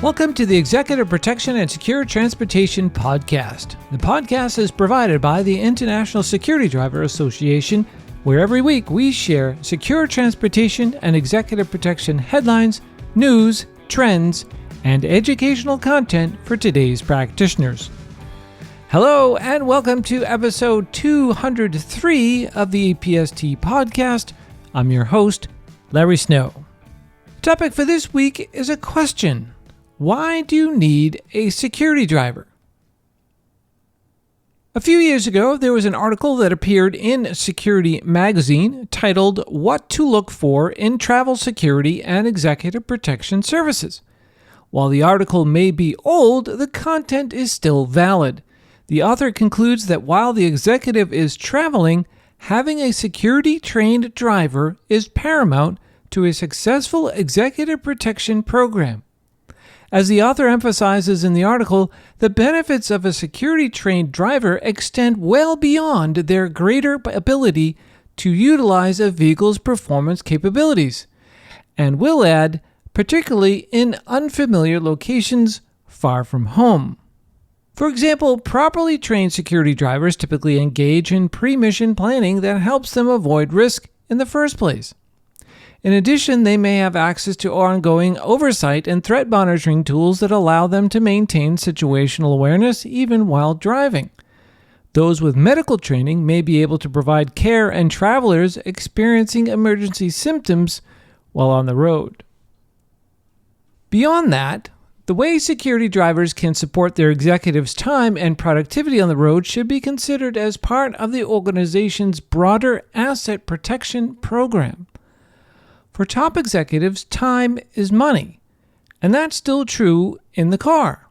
Welcome to the Executive Protection and Secure Transportation Podcast. The podcast is provided by the International Security Driver Association, where every week we share secure transportation and executive protection headlines, news, trends, and educational content for today's practitioners. Hello, and welcome to episode 203 of the APST podcast. I'm your host, Larry Snow. The topic for this week is a question. Why do you need a security driver? A few years ago, there was an article that appeared in Security magazine titled What to Look For in Travel Security and Executive Protection Services. While the article may be old, the content is still valid. The author concludes that while the executive is traveling, having a security-trained driver is paramount to a successful executive protection program. As the author emphasizes in the article, the benefits of a security-trained driver extend well beyond their greater ability to utilize a vehicle's performance capabilities, and will add, particularly in unfamiliar locations far from home. For example, properly trained security drivers typically engage in pre-mission planning that helps them avoid risk in the first place. In addition, they may have access to ongoing oversight and threat monitoring tools that allow them to maintain situational awareness even while driving. Those with medical training may be able to provide care and travelers experiencing emergency symptoms while on the road. Beyond that, the way security drivers can support their executives' time and productivity on the road should be considered as part of the organization's broader asset protection program. For top executives, time is money, and that's still true in the car.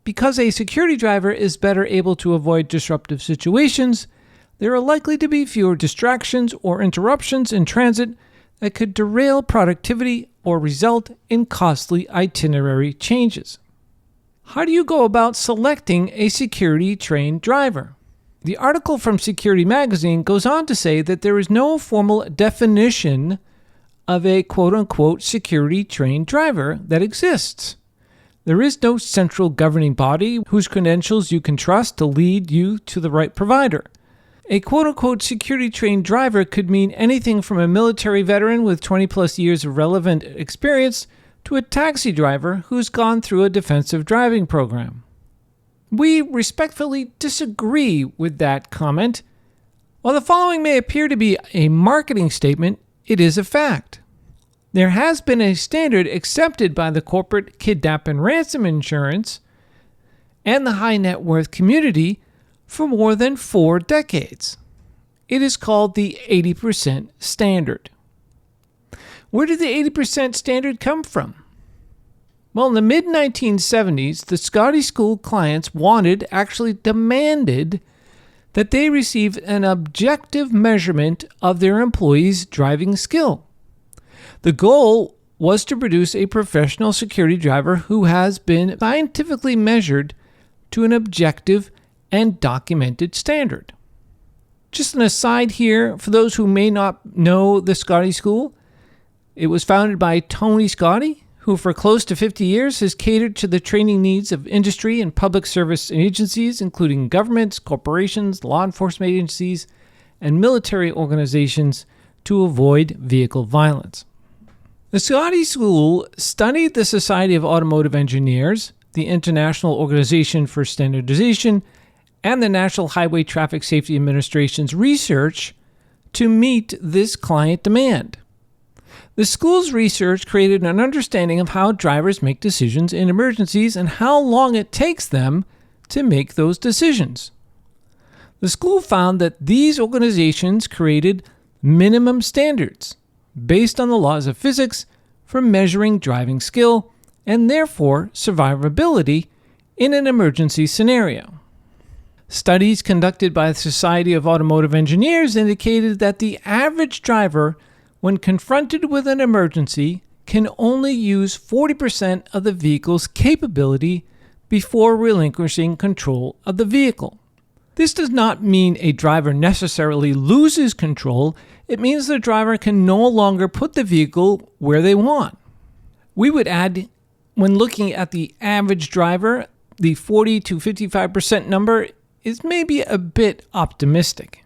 Because a security driver is better able to avoid disruptive situations, there are likely to be fewer distractions or interruptions in transit that could derail productivity or result in costly itinerary changes. How do you go about selecting a security-trained driver? The article from Security magazine goes on to say that there is no formal definition of a quote-unquote security-trained driver that exists. There is no central governing body whose credentials you can trust to lead you to the right provider. A quote-unquote security-trained driver could mean anything from a military veteran with 20-plus years of relevant experience to a taxi driver who's gone through a defensive driving program. We respectfully disagree with that comment. While the following may appear to be a marketing statement, it is a fact. There has been a standard accepted by the corporate kidnap and ransom insurance and the high net worth community for more than 4 decades. It is called the 80% standard. Where did the 80% standard come from? Well, in the mid-1970s, the Scottish school clients actually demanded that they receive an objective measurement of their employees' driving skill. The goal was to produce a professional security driver who has been scientifically measured to an objective and documented standard. Just an aside here, for those who may not know the Scottish School, it was founded by Tony Scotti, who for close to 50 years has catered to the training needs of industry and public service agencies, including governments, corporations, law enforcement agencies, and military organizations to avoid vehicle violence. The Scotti School studied the Society of Automotive Engineers, the International Organization for Standardization, and the National Highway Traffic Safety Administration's research to meet this client demand. The school's research created an understanding of how drivers make decisions in emergencies and how long it takes them to make those decisions. The school found that these organizations created minimum standards based on the laws of physics for measuring driving skill and therefore survivability in an emergency scenario. Studies conducted by the Society of Automotive Engineers indicated that the average driver, when confronted with an emergency, can only use 40% of the vehicle's capability before relinquishing control of the vehicle. This does not mean a driver necessarily loses control. It means the driver can no longer put the vehicle where they want. We would add when looking at the average driver, the 40 to 55% number is maybe a bit optimistic.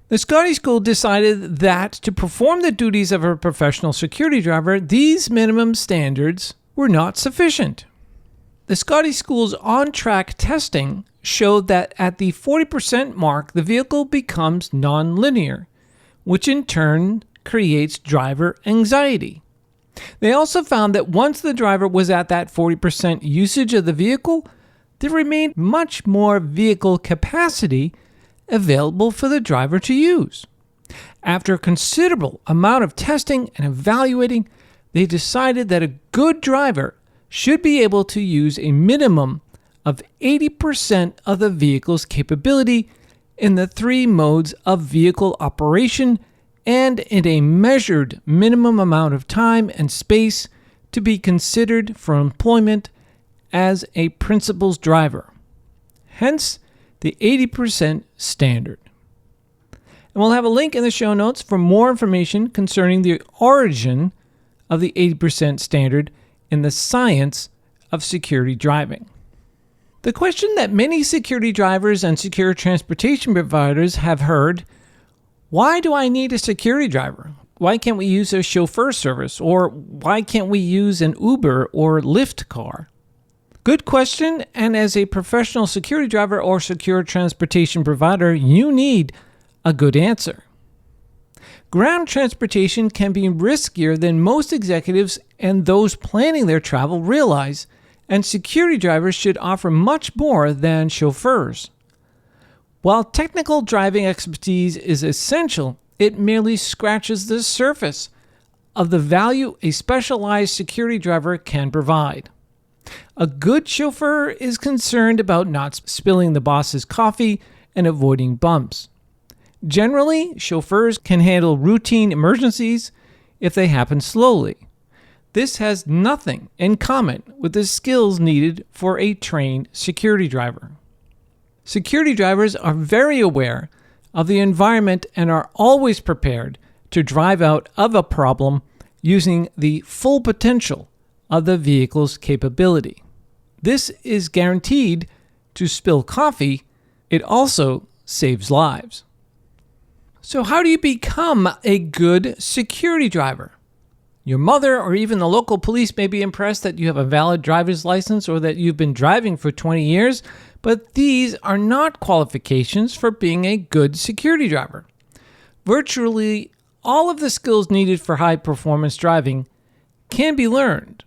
The Scotty School decided that to perform the duties of a professional security driver, these minimum standards were not sufficient. The Scotty School's on-track testing showed that at the 40% mark, the vehicle becomes non-linear, which in turn creates driver anxiety. They also found that once the driver was at that 40% usage of the vehicle, there remained much more vehicle capacity available for the driver to use. After a considerable amount of testing and evaluating, they decided that a good driver should be able to use a minimum of 80% of the vehicle's capability in the 3 modes of vehicle operation and in a measured minimum amount of time and space to be considered for employment as a principal's driver. Hence, the 80% standard. And we'll have a link in the show notes for more information concerning the origin of the 80% standard in the science of security driving. The question that many security drivers and secure transportation providers have heard: why do I need a security driver? Why can't we use a chauffeur service? Or why can't we use an Uber or Lyft car? Good question, and as a professional security driver or secure transportation provider, you need a good answer. Ground transportation can be riskier than most executives and those planning their travel realize, and security drivers should offer much more than chauffeurs. While technical driving expertise is essential, it merely scratches the surface of the value a specialized security driver can provide. A good chauffeur is concerned about not spilling the boss's coffee and avoiding bumps. Generally, chauffeurs can handle routine emergencies if they happen slowly. This has nothing in common with the skills needed for a trained security driver. Security drivers are very aware of the environment and are always prepared to drive out of a problem using the full potential of the vehicle's capability. This is guaranteed to spill coffee. It also saves lives. So how do you become a good security driver? Your mother or even the local police may be impressed that you have a valid driver's license or that you've been driving for 20 years, but these are not qualifications for being a good security driver. Virtually all of the skills needed for high-performance driving can be learned.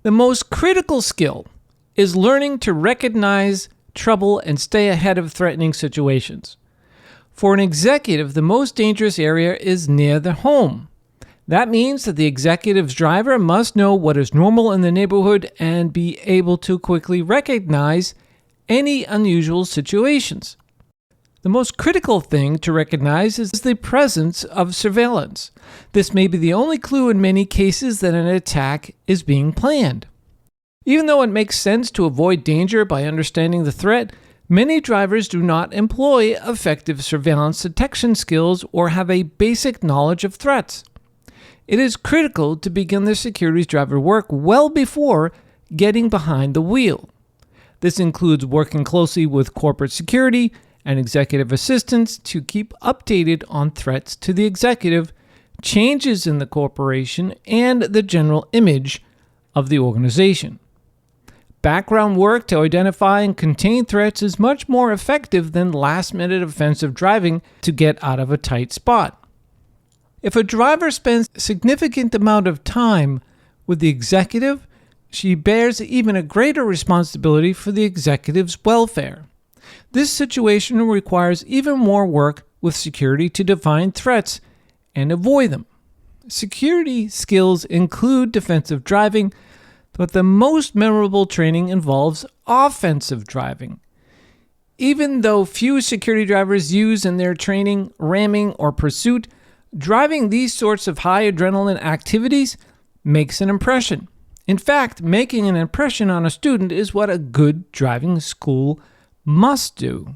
The most critical skill is learning to recognize trouble and stay ahead of threatening situations. For an executive, the most dangerous area is near the home. That means that the executive's driver must know what is normal in the neighborhood and be able to quickly recognize any unusual situations. The most critical thing to recognize is the presence of surveillance. This may be the only clue in many cases that an attack is being planned. Even though it makes sense to avoid danger by understanding the threat, many drivers do not employ effective surveillance detection skills or have a basic knowledge of threats. It is critical to begin the security driver work well before getting behind the wheel. This includes working closely with corporate security and executive assistants to keep updated on threats to the executive, changes in the corporation, and the general image of the organization. Background work to identify and contain threats is much more effective than last-minute offensive driving to get out of a tight spot. If a driver spends a significant amount of time with the executive, she bears even a greater responsibility for the executive's welfare. This situation requires even more work with security to define threats and avoid them. Security skills include defensive driving, but the most memorable training involves offensive driving. Even though few security drivers use in their training ramming or pursuit, driving these sorts of high adrenaline activities makes an impression. In fact, making an impression on a student is what a good driving school must do.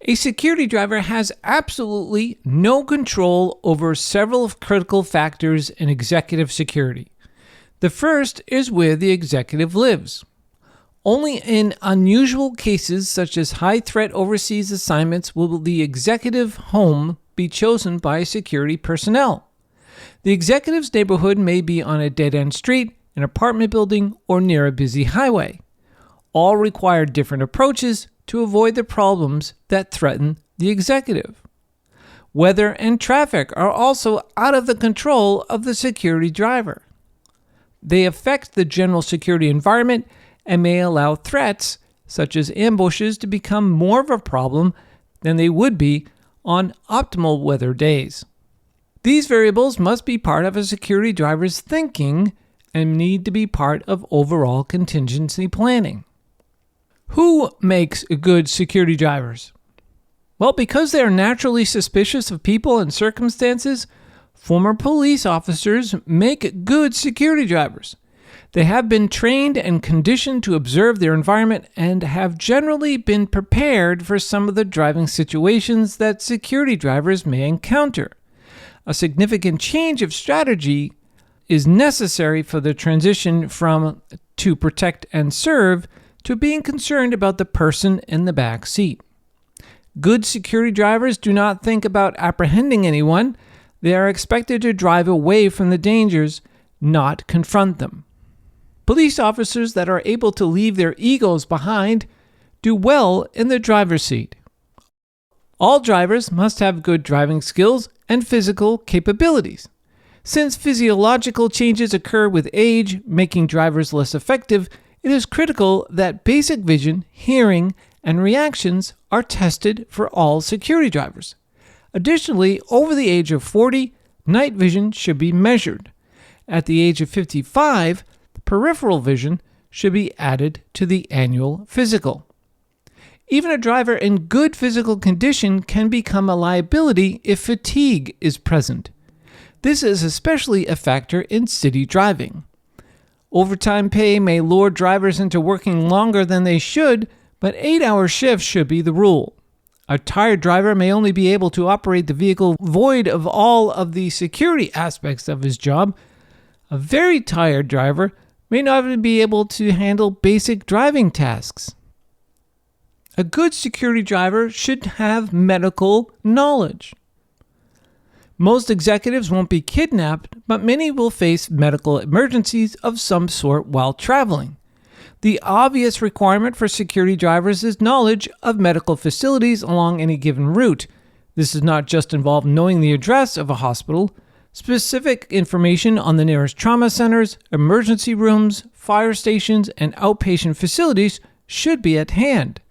A security driver has absolutely no control over several critical factors in executive security. The first is where the executive lives. Only in unusual cases such as high-threat overseas assignments will the executive home be chosen by security personnel. The executive's neighborhood may be on a dead-end street, an apartment building, or near a busy highway. All require different approaches to avoid the problems that threaten the executive. Weather and traffic are also out of the control of the security driver. They affect the general security environment and may allow threats, such as ambushes, to become more of a problem than they would be on optimal weather days. These variables must be part of a security driver's thinking and need to be part of overall contingency planning. Who makes good security drivers? Well, because they are naturally suspicious of people and circumstances, former police officers make good security drivers. They have been trained and conditioned to observe their environment and have generally been prepared for some of the driving situations that security drivers may encounter. A significant change of strategy is necessary for the transition from to protect and serve to being concerned about the person in the back seat. Good security drivers do not think about apprehending anyone. They are expected to drive away from the dangers, not confront them. Police officers that are able to leave their egos behind do well in the driver's seat. All drivers must have good driving skills and physical capabilities. Since physiological changes occur with age, making drivers less effective, it is critical that basic vision, hearing, and reactions are tested for all security drivers. Additionally, over the age of 40, night vision should be measured. At the age of 55, peripheral vision should be added to the annual physical. Even a driver in good physical condition can become a liability if fatigue is present. This is especially a factor in city driving. Overtime pay may lure drivers into working longer than they should, but 8-hour shifts should be the rule. A tired driver may only be able to operate the vehicle void of all of the security aspects of his job. A very tired driver may not even be able to handle basic driving tasks. A good security driver should have medical knowledge. Most executives won't be kidnapped, but many will face medical emergencies of some sort while traveling. The obvious requirement for security drivers is knowledge of medical facilities along any given route. This does not just involve knowing the address of a hospital. Specific information on the nearest trauma centers, emergency rooms, fire stations, and outpatient facilities should be at hand.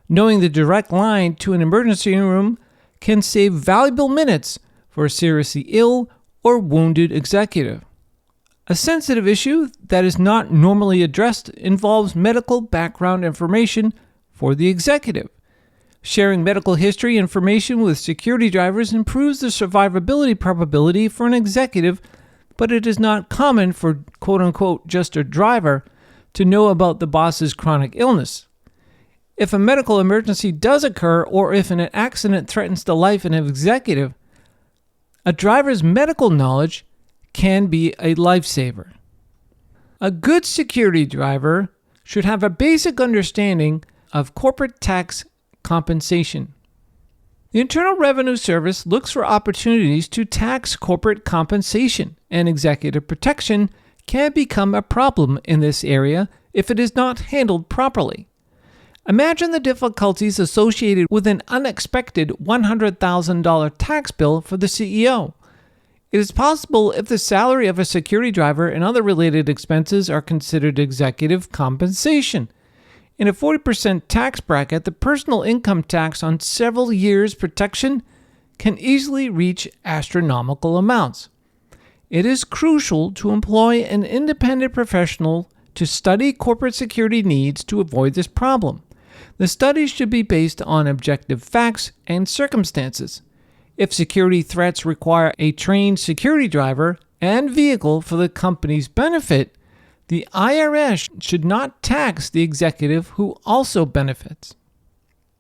Knowing the direct line to an emergency room can save valuable minutes for a seriously ill or wounded executive. A sensitive issue that is not normally addressed involves medical background information for the executive. Sharing medical history information with security drivers improves the survivability probability for an executive, but it is not common for quote-unquote just a driver to know about the boss's chronic illness. If a medical emergency does occur or if an accident threatens the life of an executive, a driver's medical knowledge can be a lifesaver. A good security driver should have a basic understanding of corporate tax compensation. The Internal Revenue Service looks for opportunities to tax corporate compensation, and executive protection can become a problem in this area if it is not handled properly. Imagine the difficulties associated with an unexpected $100,000 tax bill for the CEO. It is possible if the salary of a security driver and other related expenses are considered executive compensation. In a 40% tax bracket, the personal income tax on several years' protection can easily reach astronomical amounts. It is crucial to employ an independent professional to study corporate security needs to avoid this problem. The studies should be based on objective facts and circumstances. If security threats require a trained security driver and vehicle for the company's benefit, the IRS should not tax the executive who also benefits.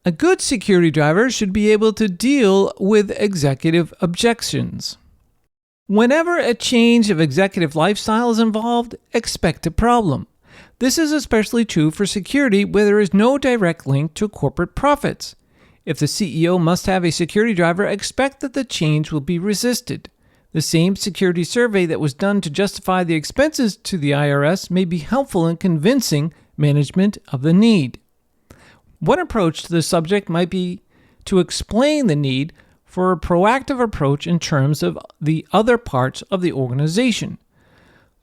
A good security driver should be able to deal with executive objections. Whenever a change of executive lifestyle is involved, expect a problem. This is especially true for security where there is no direct link to corporate profits. If the CEO must have a security driver, expect that the change will be resisted. The same security survey that was done to justify the expenses to the IRS may be helpful in convincing management of the need. One approach to the subject might be to explain the need for a proactive approach in terms of the other parts of the organization.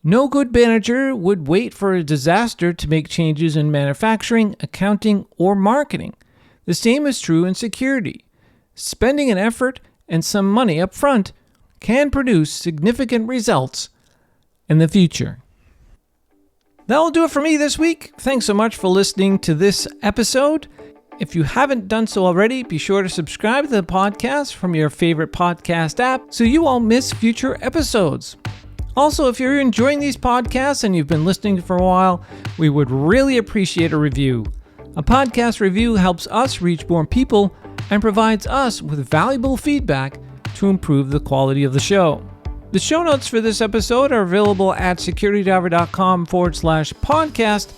No good manager would wait for a disaster to make changes in manufacturing, accounting, or marketing. The same is true in security. Spending an effort and some money up front can produce significant results in the future. That'll do it for me this week. Thanks so much for listening to this episode. If you haven't done so already, be sure to subscribe to the podcast from your favorite podcast app so you won't miss future episodes. Also, if you're enjoying these podcasts and you've been listening for a while, we would really appreciate a review. A podcast review helps us reach more people and provides us with valuable feedback to improve the quality of the show. The show notes for this episode are available at securitydriver.com/podcast.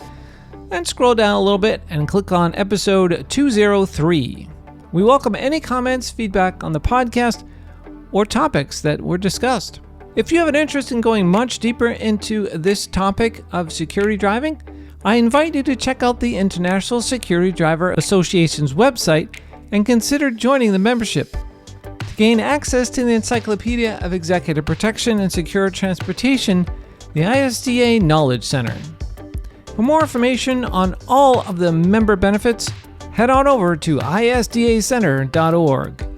And scroll down a little bit and click on episode 203. We welcome any comments, feedback on the podcast, or topics that were discussed. If you have an interest in going much deeper into this topic of security driving, I invite you to check out the International Security Driver Association's website and consider joining the membership. To gain access to the Encyclopedia of Executive Protection and Secure Transportation, the ISDA Knowledge Center. For more information on all of the member benefits, head on over to isdacenter.org.